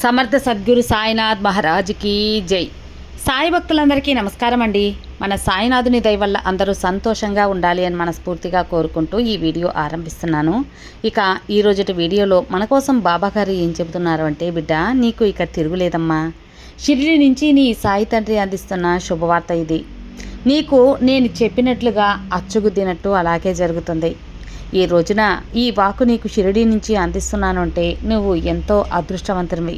సమర్థ సద్గురు సాయినాథ్ మహారాజ్కి జై. సాయి భక్తులందరికీ నమస్కారం అండి. మన సాయినాథుని దయ వల్ల అందరూ సంతోషంగా ఉండాలి అని మనస్ఫూర్తిగా కోరుకుంటూ ఈ వీడియో ఆరంభిస్తున్నాను. ఇక ఈరోజుటి వీడియోలో మన కోసం బాబాగారు ఏం చెబుతున్నారు అంటే, బిడ్డ నీకు ఇక తిరుగులేదమ్మా. షిరిడి నుంచి నీ సాయి తండ్రి అందిస్తున్న శుభవార్త ఇది. నీకు నేను చెప్పినట్లుగా అచ్చుగుద్దినట్టు అలాగే జరుగుతుంది. ఈ రోజున ఈ వాకు నీకు షిరిడి నుంచి అందిస్తున్నాను అంటే నువ్వు ఎంతో అదృష్టవంతునివి.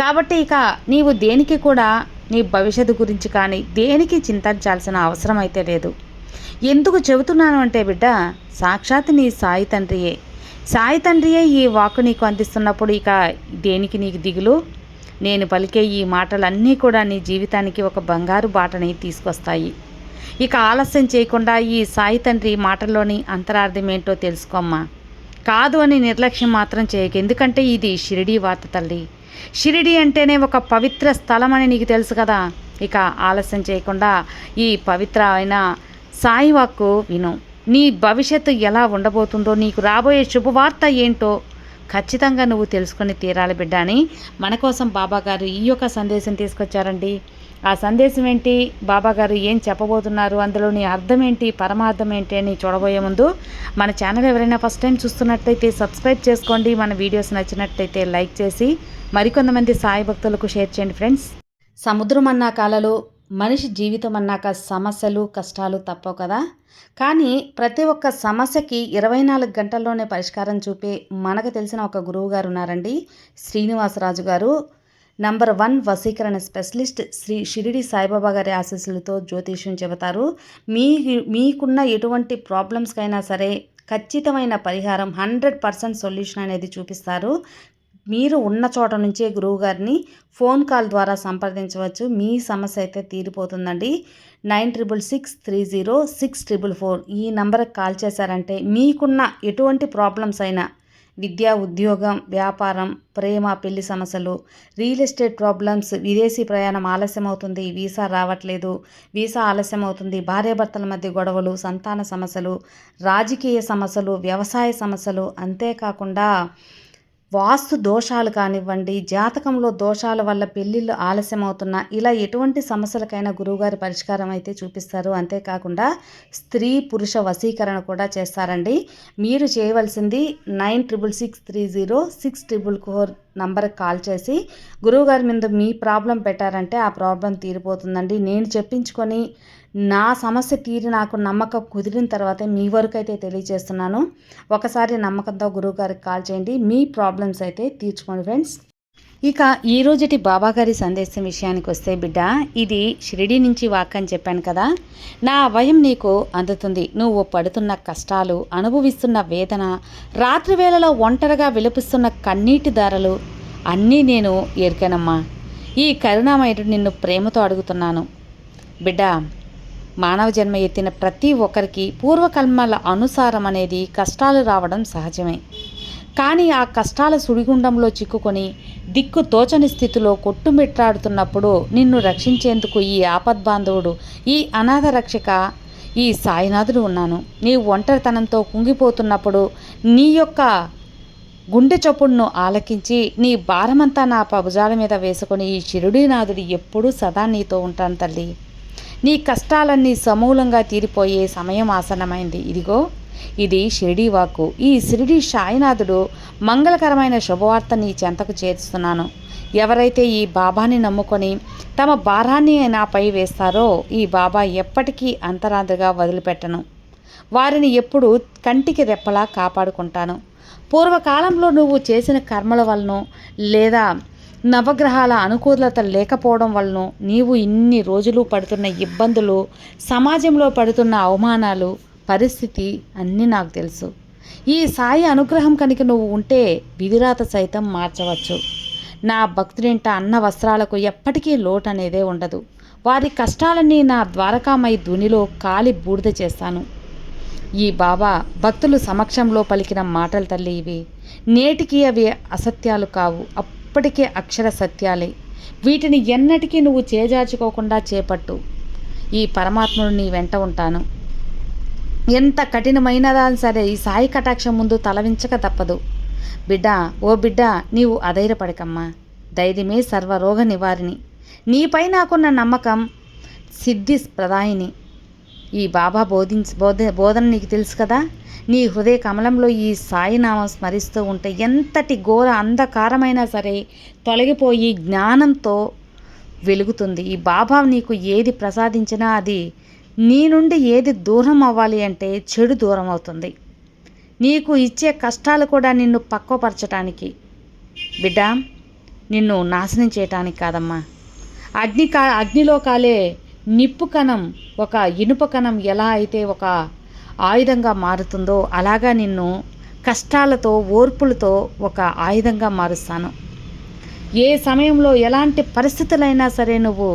కాబట్టి ఇక నీవు దేనికి కూడా నీ భవిష్యత్తు గురించి కానీ దేనికి చింతించాల్సిన అవసరం అయితే లేదు. ఎందుకు చెబుతున్నాను అంటే బిడ్డ, సాక్షాత్ నీ సాయి తండ్రియే ఈ వాకు నీకు అందిస్తున్నప్పుడు ఇక దేనికి నీకు దిగులు? నేను పలికే ఈ మాటలన్నీ కూడా నీ జీవితానికి ఒక బంగారు బాటని తీసుకొస్తాయి. ఇక ఆలస్యం చేయకుండా ఈ సాయి తండ్రి మాటల్లోని అంతరార్థం ఏంటో తెలుసుకోమ్మా. కాదు అని నిర్లక్ష్యం మాత్రం చేయకు, ఎందుకంటే ఇది షిరిడి వార్త తల్లి. షిరిడి అంటేనే ఒక పవిత్ర స్థలం అని నీకు తెలుసు కదా. ఇక ఆలస్యం చేయకుండా ఈ పవిత్ర అయిన సాయి వాక్కు విను. నీ భవిష్యత్తు ఎలా ఉండబోతుందో, నీకు రాబోయే శుభవార్త ఏంటో ఖచ్చితంగా నువ్వు తెలుసుకొని తీరాలి బిడ్డ అని మన కోసం బాబాగారు ఈ యొక్క సందేశం తీసుకొచ్చారండి. ఆ సందేశం ఏంటి, బాబాగారు ఏం చెప్పబోతున్నారు, అందులోని అర్థం ఏంటి, పరమార్థం ఏంటి అని చూడబోయే ముందు మన ఛానల్ ఎవరైనా ఫస్ట్ టైం చూస్తున్నట్లయితే సబ్స్క్రైబ్ చేసుకోండి. మన వీడియోస్ నచ్చినట్లయితే లైక్ చేసి మరికొంతమంది సాయి భక్తులకు షేర్ చేయండి ఫ్రెండ్స్. సముద్రం అన్నాక అలలు, మనిషి జీవితం అన్నాక సమస్యలు కష్టాలు తప్పవు కదా. కానీ ప్రతి ఒక్క సమస్యకి 24 గంటల్లోనే పరిష్కారం చూపే మనకు తెలిసిన ఒక గురువు గారు ఉన్నారండి, శ్రీనివాసరాజు గారు. నంబర్ 1 వశీకరణ స్పెషలిస్ట్. శ్రీ షిరిడి సాయిబాబా గారి ఆశీస్సులతో జ్యోతిష్యం చెబుతారు. మీకున్న ఎటువంటి ప్రాబ్లమ్స్కైనా సరే ఖచ్చితమైన పరిహారం 100% సొల్యూషన్ అనేది చూపిస్తారు. మీరు ఉన్న చోట నుంచే గురువుగారిని ఫోన్ కాల్ ద్వారా సంప్రదించవచ్చు. మీ సమస్య అయితే తీరిపోతుందండి. 96630644 ఈ నంబర్కి కాల్ చేశారంటే మీకున్న ఎటువంటి ప్రాబ్లమ్స్ అయినా, విద్య, ఉద్యోగం, వ్యాపారం, ప్రేమ, పెళ్లి సమస్యలు, రియల్ ఎస్టేట్ ప్రాబ్లమ్స్, విదేశీ ప్రయాణం ఆలస్యం అవుతుంది, వీసా రావట్లేదు, వీసా ఆలస్యం అవుతుంది, భార్యాభర్తల మధ్య గొడవలు, సంతాన సమస్యలు, రాజకీయ సమస్యలు, వ్యవసాయ సమస్యలు, అంతేకాకుండా వాస్తు దోషాలు కానివ్వండి, జాతకంలో దోషాల వల్ల పెళ్ళిళ్ళు ఆలస్యం అవుతున్నా, ఇలా ఎటువంటి సమస్యలకైనా గురువుగారి పరిష్కారం అయితే చూపిస్తారు. అంతేకాకుండా స్త్రీ పురుష వశీకరణ కూడా చేస్తారండి. మీరు చేయవలసింది 96630644 నంబర్కి కాల్ చేసి గురువుగారి మీద మీ ప్రాబ్లం పెట్టారంటే ఆ ప్రాబ్లం తీరిపోతుందండి. నేను చెప్పించుకొని నా సమస్య తీరి నాకు నమ్మకం కుదిరిన తర్వాత మీ వరకు అయితే తెలియజేస్తున్నాను. ఒకసారి నమ్మకంతో గురువుగారికి కాల్ చేయండి, మీ ప్రాబ్లమ్స్ అయితే తీర్చుకోండి ఫ్రెండ్స్. ఇక ఈ రోజుటి బాబాగారి సందేశం విషయానికి వస్తే బిడ్డ, ఇది షిరిడి నుంచి వాక్ అని చెప్పాను కదా. నా భయం నీకు అందుతుంది. నువ్వు పడుతున్న కష్టాలు, అనుభవిస్తున్న వేదన, రాత్రి వేళలో ఒంటరిగా విలపిస్తున్న కన్నీటి ధారలు అన్నీ నేను ఎరికానమ్మా. ఈ కరుణామయుడు నిన్ను ప్రేమతో అడుగుతున్నాను బిడ్డ. మానవ జన్మ ఎత్తిన ప్రతి ఒక్కరికి పూర్వకర్మల అనుసారం అనేది కష్టాలు రావడం సహజమే. కానీ ఆ కష్టాల సుడిగుండంలో చిక్కుకొని దిక్కు తోచని స్థితిలో కొట్టుమిట్టాడుతున్నప్పుడు నిన్ను రక్షించేందుకు ఈ ఆపద్బాంధవుడు, ఈ అనాథ రక్షక, ఈ సాయినాథుడు ఉన్నాను. నీ ఒంటరితనంతో కుంగిపోతున్నప్పుడు నీ యొక్క గుండె చప్పుడును ఆలకించి నీ భారమంతా నా భుజాల మీద వేసుకొని ఈ షిరిడీనాథుడు ఎప్పుడూ సదా నీతో ఉంటాను తల్లి. నీ కష్టాలన్నీ సమూలంగా తీరిపోయే సమయం ఆసన్నమైంది. ఇదిగో ఇది షిరిడి వాక్కు. ఈ షిరిడి సాయినాథుడు మంగళకరమైన శుభవార్త నీ చెంతకు చేరుస్తున్నాను. ఎవరైతే ఈ బాబాని నమ్ముకొని తమ భారాన్ని నాపై వేస్తారో ఈ బాబా ఎప్పటికీ అంతరాంతగా వదిలిపెట్టను. వారిని ఎప్పుడు కంటికి రెప్పలా కాపాడుకుంటాను. పూర్వకాలంలో నువ్వు చేసిన కర్మల వలనో లేదా నవగ్రహాల అనుకూలత లేకపోవడం వలన నీవు ఇన్ని రోజులు పడుతున్న ఇబ్బందులు, సమాజంలో పడుతున్న అవమానాలు, పరిస్థితి అన్నీ నాకు తెలుసు. ఈ సాయి అనుగ్రహం కనుక నువ్వు ఉంటే విధిరాత సైతం మార్చవచ్చు. నా భక్తుడింట అన్న వస్త్రాలకు ఎప్పటికీ లోటు అనేదే ఉండదు. వారి కష్టాలన్నీ నా ద్వారకామయి ధునిలో కాలి బూడిద చేస్తాను. ఈ బాబా భక్తులు సమక్షంలో పలికిన మాటలు తల్లి ఇవి. నేటికి అవి అసత్యాలు కావు, ఇప్పటికే అక్షర సత్యాలే. వీటిని ఎన్నటికీ నువ్వు చేజార్చుకోకుండా చేపట్టు. ఈ పరమాత్ముడు నీ వెంట ఉంటాను. ఎంత కఠినమైనదా సరే ఈ సాయి కటాక్షం ముందు తలవించక తప్పదు. బిడ్డ, ఓ బిడ్డ, నీవు అధైర్యపడకమ్మా. ధైర్యమే సర్వరోగ నివారిణి. నీపై నాకున్న నమ్మకం సిద్ధి ప్రదాయిని. ఈ బాబా బోధన నీకు తెలుసు కదా. నీ హృదయ కమలంలో ఈ సాయినామం స్మరిస్తూ ఉంటే ఎంతటి ఘోర అంధకారమైనా సరే తొలగిపోయి జ్ఞానంతో వెలుగుతుంది. ఈ బాబా నీకు ఏది ప్రసాదించినా అది నీ నుండి ఏది దూరం అవ్వాలి అంటే చెడు దూరం అవుతుంది. నీకు ఇచ్చే కష్టాలు కూడా నిన్ను పక్వపరచటానికి బిడ్డ, నిన్ను నాశనం చేయటానికి కాదమ్మా. అగ్నిలో కాలే నిప్పు కణం ఒక ఇనుప కణం ఎలా అయితే ఒక ఆయుధంగా మారుతుందో అలాగా నిన్ను కష్టాలతో ఓర్పులతో ఒక ఆయుధంగా మారుస్తాను. ఏ సమయంలో ఎలాంటి పరిస్థితులైనా సరే నువ్వు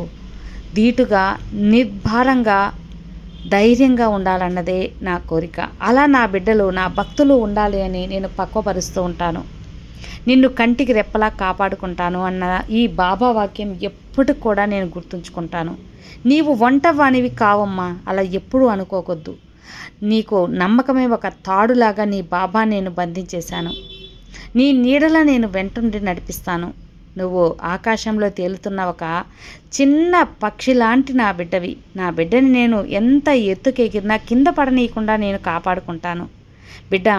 ధీటుగా నిర్భారంగా ధైర్యంగా ఉండాలన్నదే నా కోరిక. అలా నా బిడ్డలు నా భక్తులు ఉండాలి అని నేను పక్వపరుస్తూ ఉంటాను. నిన్ను కంటికి రెప్పలా కాపాడుకుంటాను అన్న ఈ బాబా వాక్యం ఎప్పటికి కూడా నేను గుర్తుంచుకుంటాను. నీవు వంటవానివి కావమ్మా, అలా ఎప్పుడూ అనుకోకొద్దు. నీకు నమ్మకమే ఒక తాడులాగా నీ బాబా నేను బంధించేశాను. నీ నీడల నేను వెంటుండి నడిపిస్తాను. నువ్వు ఆకాశంలో తేలుతున్న ఒక చిన్న పక్షి లాంటి నా బిడ్డవి. నా బిడ్డని నేను ఎంత ఎత్తుకెగిరినా కింద పడనీయకుండా నేను కాపాడుకుంటాను. బిడ్డ,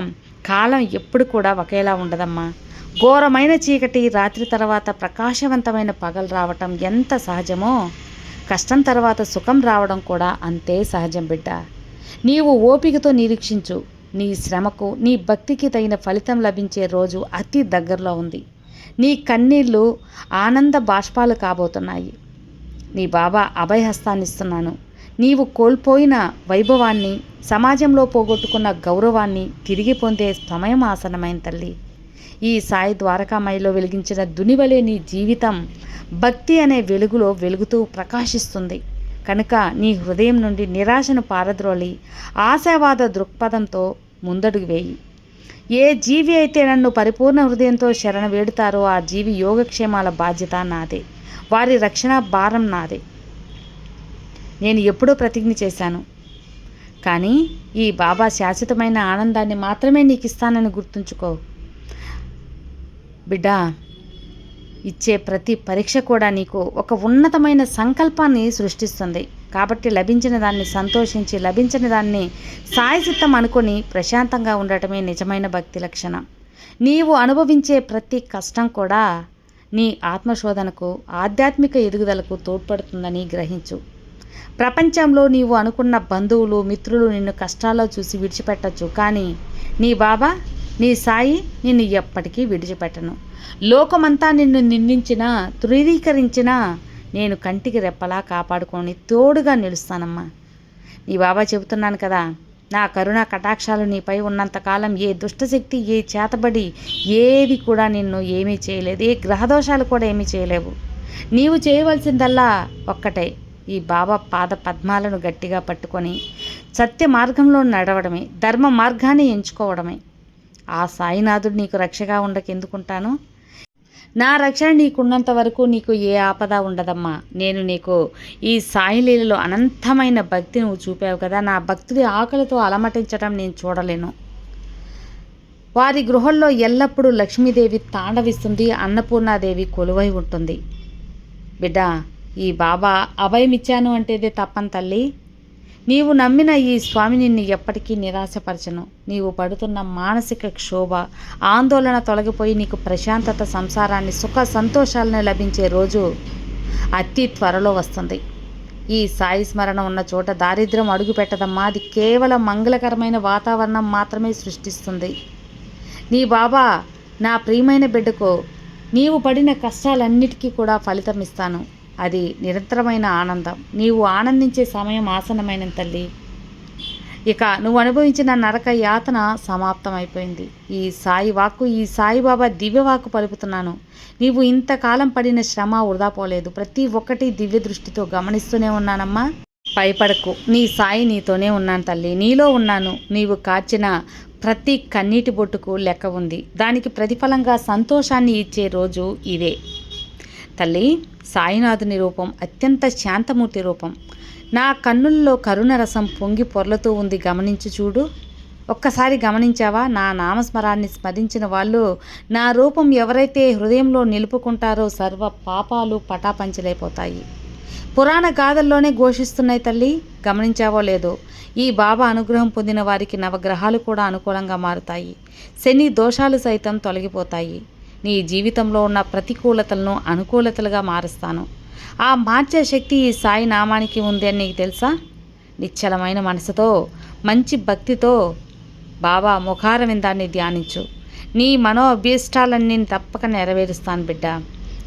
కాలం ఎప్పుడు కూడా ఒకేలా ఉండదమ్మా. ఘోరమైన చీకటి రాత్రి తర్వాత ప్రకాశవంతమైన పగలు రావటం ఎంత సహజమో, కష్టం తర్వాత సుఖం రావడం కూడా అంతే సహజం బిడ్డ. నీవు ఓపికతో నిరీక్షించు. నీ శ్రమకు నీ భక్తికి తగిన ఫలితం లభించే రోజు అతి దగ్గరలో ఉంది. నీ కన్నీళ్ళు ఆనంద బాష్పాలు కాబోతున్నాయి. నీ బాబా అభయహస్తాన్నిస్తున్నాను. నీవు కోల్పోయిన వైభవాన్ని, సమాజంలో పోగొట్టుకున్న గౌరవాన్ని తిరిగి పొందే సమయం ఆసన్నమైన తల్లి. ఈ సాయి ద్వారకామాయిలో వెలిగించిన దునివలే నీ జీవితం భక్తి అనే వెలుగులో వెలుగుతూ ప్రకాశిస్తుంది. కనుక నీ హృదయం నుండి నిరాశను పారద్రోలి ఆశావాద దృక్పథంతో ముందడుగు వేయి. ఏ జీవి అయితే నన్ను పరిపూర్ణ హృదయంతో శరణ వేడుతారో ఆ జీవి యోగక్షేమాల బాధ్యత నాదే, వారి రక్షణ భారం నాదే. నేను ఎప్పుడో ప్రతిజ్ఞ చేశాను. కానీ ఈ బాబా శాశ్వతమైన ఆనందాన్ని మాత్రమే నీకు ఇస్తానని గుర్తుంచుకో బిడ్డా. ఇచ్చే ప్రతి పరీక్ష కూడా నీకు ఒక ఉన్నతమైన సంకల్పాన్ని సృష్టిస్తుంది. కాబట్టి లభించిన దాన్ని సంతోషించి, లభించిన దాన్ని సాయసిద్ధం అనుకొని ప్రశాంతంగా ఉండటమే నిజమైన భక్తి లక్షణం. నీవు అనుభవించే ప్రతి కష్టం కూడా నీ ఆత్మశోధనకు, ఆధ్యాత్మిక ఎదుగుదలకు తోడ్పడుతుందని గ్రహించు. ప్రపంచంలో నీవు అనుకున్న బంధువులు, మిత్రులు నిన్ను కష్టాల్లో చూసి విడిచిపెట్టచ్చు. కానీ నీ బాబా, నీ సాయి నిన్ను ఎప్పటికీ విడిచిపెట్టను. లోకమంతా నిన్ను నిందించినా, ధృవీకరించినా నేను కంటికి రెప్పలా కాపాడుకొని తోడుగా నిలుస్తానమ్మా. నీ బాబా చెబుతున్నాను కదా, నా కరుణ కటాక్షాలు నీపై ఉన్నంతకాలం ఏ దుష్టశక్తి, ఏ చేతబడి ఏది కూడా నిన్ను ఏమీ చేయలేదు. ఏ గ్రహదోషాలు కూడా ఏమీ చేయలేవు. నీవు చేయవలసిందల్లా ఒక్కటే, ఈ బాబా పాద పద్మాలను గట్టిగా పట్టుకొని సత్య మార్గంలో నడవడమే, ధర్మ మార్గాన్ని ఎంచుకోవడమే. ఆ సాయినాథుడు నీకు రక్షగా ఉండకెందుకుంటాను? నా రక్షణ నీకున్నంత వరకు నీకు ఏ ఆపద ఉండదమ్మా. నేను నీకు ఈ సాయిలీలలో అనంతమైన భక్తి నువ్వు చూపావు కదా, నా భక్తుడి ఆకలితో అలమటించడం నేను చూడలేను. వారి గృహంలో ఎల్లప్పుడూ లక్ష్మీదేవి తాండవిస్తుంది, అన్నపూర్ణాదేవి కొలువై ఉంటుంది. బిడ్డ, ఈ బాబా అభయమిచ్చాను అంటేదే తప్పని తల్లి. నీవు నమ్మిన ఈ స్వామి నిన్ను ఎప్పటికీ నిరాశపరచను. నీవు పడుతున్న మానసిక క్షోభ, ఆందోళన తొలగిపోయి నీకు ప్రశాంతత, సంసారాన్ని, సుఖ సంతోషాలను లభించే రోజు అతి త్వరలో వస్తుంది. ఈ సాయి స్మరణ ఉన్న చోట దారిద్ర్యం అడుగు పెట్టదమ్మా. అది కేవలం మంగళకరమైన వాతావరణం మాత్రమే సృష్టిస్తుంది. నీ బాబా, నా ప్రియమైన బిడ్డకు నీవు పడిన కష్టాలన్నిటికీ కూడా ఫలితం ఇస్తాను. అది నిరంతరమైన ఆనందం. నీవు ఆనందించే సమయం ఆసన్నమైన తల్లి. ఇక నువ్వు అనుభవించిన నరక యాతన సమాప్తమైపోయింది. ఈ సాయి వాక్కు, ఈ సాయిబాబా దివ్యవాక్కు పలుకుతున్నాను. నీవు ఇంతకాలం పడిన శ్రమ వృధా పోలేదు. ప్రతి ఒక్కటి దివ్య దృష్టితో గమనిస్తూనే ఉన్నానమ్మా. భయపడకు, నీ సాయి నీతోనే ఉన్నాను తల్లి, నీలో ఉన్నాను. నీవు కార్చిన ప్రతి కన్నీటి బొట్టుకు లెక్క ఉంది. దానికి ప్రతిఫలంగా సంతోషాన్ని ఇచ్చే రోజు ఇదే తల్లి. సాయినాథుని రూపం అత్యంత శాంతమూర్తి రూపం. నా కన్నుల్లో కరుణ రసం పొంగి పొర్లుతూ ఉంది, గమనించి చూడు. ఒక్కసారి గమనించావా? నా నామస్మరాన్ని స్మరించిన వాళ్ళు, నా రూపం ఎవరైతే హృదయంలో నిలుపుకుంటారో సర్వ పాపాలు పటాపంచలైపోతాయి. పురాణ గాథల్లోనే ఘోషిస్తున్నాయి తల్లి, గమనించావో లేదో? ఈ బాబా అనుగ్రహం పొందిన వారికి నవగ్రహాలు కూడా అనుకూలంగా మారుతాయి. శని దోషాలు సైతం తొలగిపోతాయి. నీ జీవితంలో ఉన్న ప్రతికూలతలను అనుకూలతలుగా మారుస్తాను. ఆ మార్చే శక్తి ఈ సాయి నామానికి ఉంది అని నీకు తెలుసా? నిశ్చలమైన మనసుతో, మంచి భక్తితో బాబా ముఖారవిందాన్ని ధ్యానించు. నీ మనో అభీష్టాలన్నీ తప్పక నెరవేరుస్తాను బిడ్డ.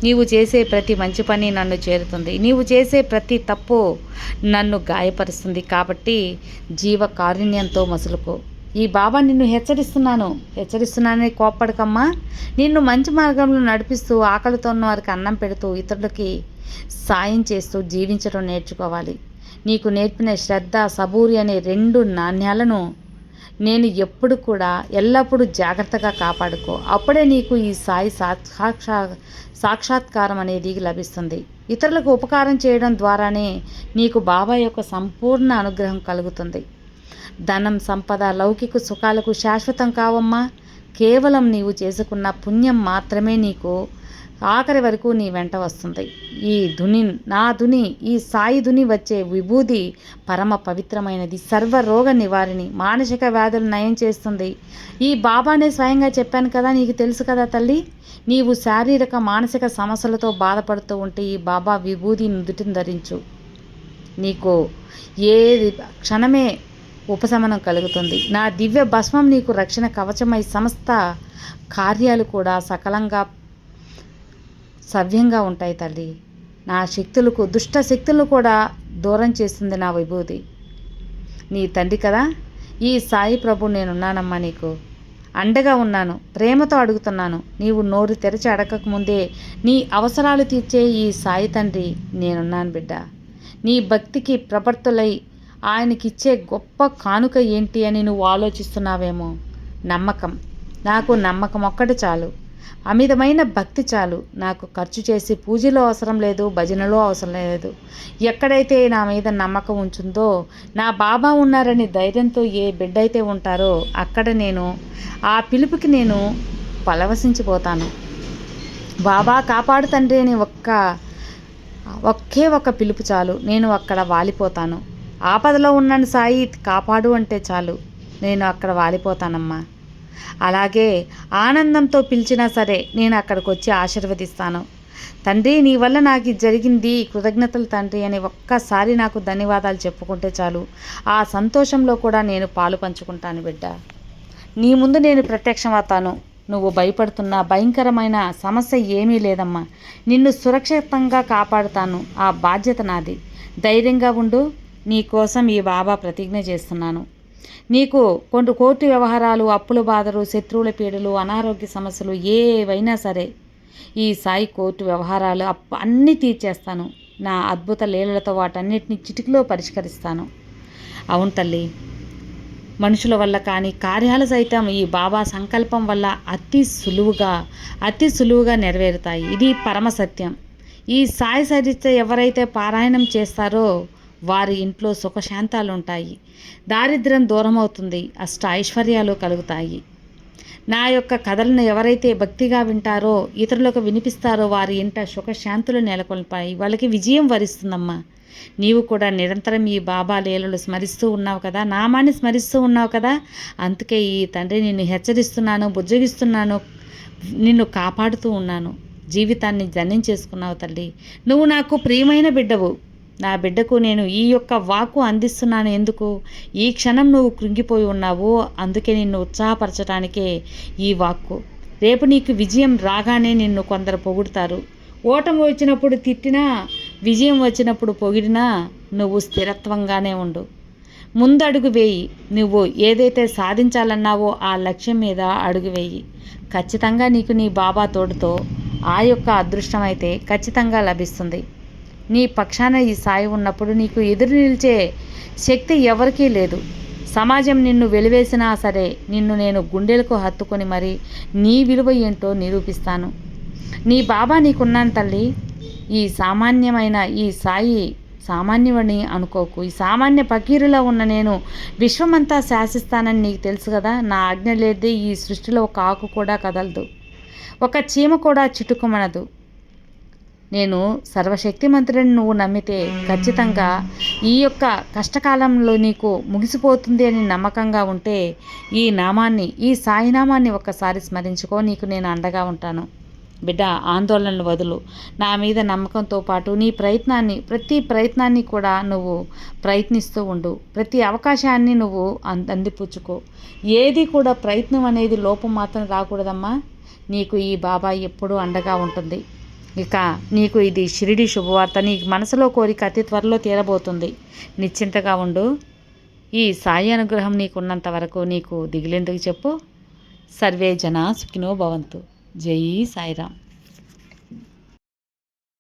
నీవు చేసే ప్రతి మంచి పని నన్ను చేరుతుంది. నీవు చేసే ప్రతి తప్పు నన్ను గాయపరుస్తుంది. కాబట్టి జీవ కారుణ్యంతో మసులుకో. ఈ బాబా నిన్ను హెచ్చరిస్తున్నానని కోప్పడకమ్మా. నిన్ను మంచి మార్గంలో నడిపిస్తూ, ఆకలితో ఉన్న వారికి అన్నం పెడుతూ, ఇతరులకి సాయం చేస్తూ జీవించడం నేర్చుకోవాలి. నీకు నేర్పిన శ్రద్ధ, సబూరి అనే 2 నాణ్యాలను నేను ఎప్పుడు కూడా ఎల్లప్పుడూ జాగ్రత్తగా కాపాడుకో. అప్పుడే నీకు ఈ సాయి సాక్షాత్కారం అనేది లభిస్తుంది. ఇతరులకు ఉపకారం చేయడం ద్వారానే నీకు బాబా యొక్క సంపూర్ణ అనుగ్రహం కలుగుతుంది. ధనం, సంపద, లౌకిక సుఖాలకు శాశ్వతం కావమ్మా. కేవలం నీవు చేసుకున్న పుణ్యం మాత్రమే నీకు ఆఖరి వరకు నీ వెంట వస్తుంది. నా ధుని, ఈ సాయి ధుని వచ్చే విభూది పరమ పవిత్రమైనది, సర్వరోగ నివారిణి, మానసిక వ్యాధులు నయం చేస్తుంది. ఈ బాబానే స్వయంగా చెప్పాను కదా, నీకు తెలుసు కదా తల్లి. నీవు శారీరక మానసిక సమస్యలతో బాధపడుతూ ఉంటే ఈ బాబా విభూది నుదుటిని ధరించు. నీకు ఏది క్షణమే ఉపశమనం కలుగుతుంది. నా దివ్య భస్మం నీకు రక్షణ కవచమై సమస్త కార్యాలు కూడా సకలంగా సవ్యంగా ఉంటాయి తల్లి. నా శక్తులకు, దుష్ట శక్తులను కూడా దూరం చేస్తుంది నా విభూతి. నీ తండ్రి కదా ఈ సాయి ప్రభు. నేనున్నానమ్మా, నీకు అండగా ఉన్నాను, ప్రేమతో అడుగుతున్నాను. నీవు నోరు తెరచి అడగకముందే నీ అవసరాలు తీర్చే ఈ సాయి తండ్రి నేనున్నాను బిడ్డ. నీ భక్తికి ప్రవర్తులై ఆయనకిచ్చే గొప్ప కానుక ఏంటి అని నువ్వు ఆలోచిస్తున్నావేమో. నమ్మకం. నాకు నమ్మకం ఒక్కటి చాలు. అమితమైన భక్తి చాలు. నాకు ఖర్చు చేసి పూజలో అవసరం లేదు, భజనలో అవసరం లేదు. ఎక్కడైతే నా మీద నమ్మకం ఉంచుందో, నా బాబా ఉన్నారని ధైర్యంతో ఏ బిడ్డ అయితే ఉంటారో అక్కడ నేను ఆ పిలుపుకి నేను పరవశించిపోతాను. బాబా కాపాడు తండ్రి అని ఒకే ఒక్క పిలుపు చాలు, నేను అక్కడ వాలిపోతాను. ఆపదలో ఉన్నాను సాయి కాపాడు అంటే చాలు, నేను అక్కడ వాలిపోతానమ్మా. అలాగే ఆనందంతో పిలిచినా సరే నేను అక్కడికి వచ్చి ఆశీర్వదిస్తాను. తండ్రి నీ వల్ల నాకు ఇది జరిగింది, కృతజ్ఞతలు తండ్రి అని ఒక్కసారి నాకు ధన్యవాదాలు చెప్పుకుంటే చాలు. ఆ సంతోషంలో కూడా నేను పాలు పంచుకుంటాను బిడ్డ. నీ ముందు నేను ప్రత్యక్షమవుతాను. నువ్వు భయపడుతున్న భయంకరమైన సమస్య ఏమీ లేదమ్మా. నిన్ను సురక్షితంగా కాపాడుతాను. ఆ బాధ్యత నాది. ధైర్యంగా ఉండు. నీ కోసం ఈ బాబా ప్రతిజ్ఞ చేస్తున్నాను. నీకు కొన్ని కోర్టు వ్యవహారాలు, అప్పుల బాధలు, శత్రువుల పీడలు, అనారోగ్య సమస్యలు ఏవైనా సరే ఈ సాయి కోర్టు వ్యవహారాలు అన్నీ తీర్చేస్తాను. నా అద్భుత లీలలతో వాటన్నిటిని చిటికలో పరిష్కరిస్తాను. అవును తల్లి, మనుషుల వల్ల కానీ కార్యాలు సైతం ఈ బాబా సంకల్పం వల్ల అతి సులువుగా నెరవేరుతాయి. ఇది పరమసత్యం. ఈ సాయి చరిత్ర ఎవరైతే పారాయణం చేస్తారో వారి ఇంట్లో సుఖశాంతాలు ఉంటాయి, దారిద్ర్యం దూరం అవుతుంది, అష్ట ఐశ్వర్యాలు కలుగుతాయి. నా యొక్క కథలను ఎవరైతే భక్తిగా వింటారో, ఇతరులకు వినిపిస్తారో వారి ఇంట సుఖశాంతులు నెలకొల్పాయి. వాళ్ళకి విజయం వరిస్తుందమ్మా. నీవు కూడా నిరంతరం ఈ బాబా లీలలు స్మరిస్తూ ఉన్నావు కదా, నామాన్ని స్మరిస్తూ ఉన్నావు కదా. అందుకే ఈ తండ్రి నిన్ను హెచ్చరిస్తున్నాను, బుజ్జగిస్తున్నాను, నిన్ను కాపాడుతూ ఉన్నాను. జీవితాన్ని ధన్యం చేసుకున్నావు తల్లి. నువ్వు నాకు ప్రియమైన బిడ్డవు. నా బిడ్డకు నేను ఈ యొక్క వాక్కు అందిస్తున్నాను. ఎందుకు? ఈ క్షణం నువ్వు కృంగిపోయి ఉన్నావు, అందుకే నిన్ను ఉత్సాహపరచడానికే ఈ వాక్కు. రేపు నీకు విజయం రాగానే నిన్ను కొందరు పొగుడుతారు. ఓటమి వచ్చినప్పుడు తిట్టినా, విజయం వచ్చినప్పుడు పొగిడినా నువ్వు స్థిరత్వంగానే ఉండు. ముందడుగు వేయి. నువ్వు ఏదైతే సాధించాలన్నావో ఆ లక్ష్యం మీద అడుగు వేయి. ఖచ్చితంగా నీకు నీ బాబా తోడుతో ఆ యొక్క అదృష్టం అయితే ఖచ్చితంగా లభిస్తుంది. నీ పక్షాన ఈ సాయి ఉన్నప్పుడు నీకు ఎదురు నిలిచే శక్తి ఎవరికీ లేదు. సమాజం నిన్ను వెలివేసినా సరే నిన్ను నేను గుండెలకు హత్తుకొని మరి నీ విలువ ఏంటో నిరూపిస్తాను. నీ బాబా నీకున్నాను తల్లి. ఈ సామాన్యమైన ఈ సాయి సామాన్యుడిని అనుకోకు. ఈ సామాన్య ఫకీరులో ఉన్న నేను విశ్వమంతా శాసిస్తానని నీకు తెలుసు కదా. నా ఆజ్ఞ లేదే ఈ సృష్టిలో ఒక ఆకు కూడా కదలదు, ఒక చీమ కూడా చిటుకుమనదు. నేను సర్వశక్తిమంతుడిని నువ్వు నమ్మితే ఖచ్చితంగా ఈ యొక్క కష్టకాలంలో నీకు ముగిసిపోతుంది అని నమ్మకంగా ఉంటే ఈ నామాన్ని, ఈ సాయినామాన్ని ఒక్కసారి స్మరించుకో. నీకు నేను అండగా ఉంటాను బిడ్డ. ఆందోళనలు వదులు. నా మీద నమ్మకంతో పాటు నీ ప్రయత్నాన్ని, ప్రతి ప్రయత్నాన్ని కూడా నువ్వు ప్రయత్నిస్తూ ఉండు. ప్రతి అవకాశాన్ని నువ్వు అందిపుచ్చుకో. ఏది కూడా ప్రయత్నం అనేది లోపం మాత్రం రాకూడదమ్మా. నీకు ఈ బాబా ఎప్పుడూ అండగా ఉంటుంది. ఇక నీకు ఇది షిరిడి శుభవార్త. నీ మనసులో కోరిక అతి త్వరలో తీరబోతుంది. నిశ్చింతగా ఉండు. ఈ సాయి అనుగ్రహం నీకున్నంత వరకు నీకు దిగులెందుకు చెప్పు. సర్వే జన సుఖినో భవంతు. జై సాయిరామ్.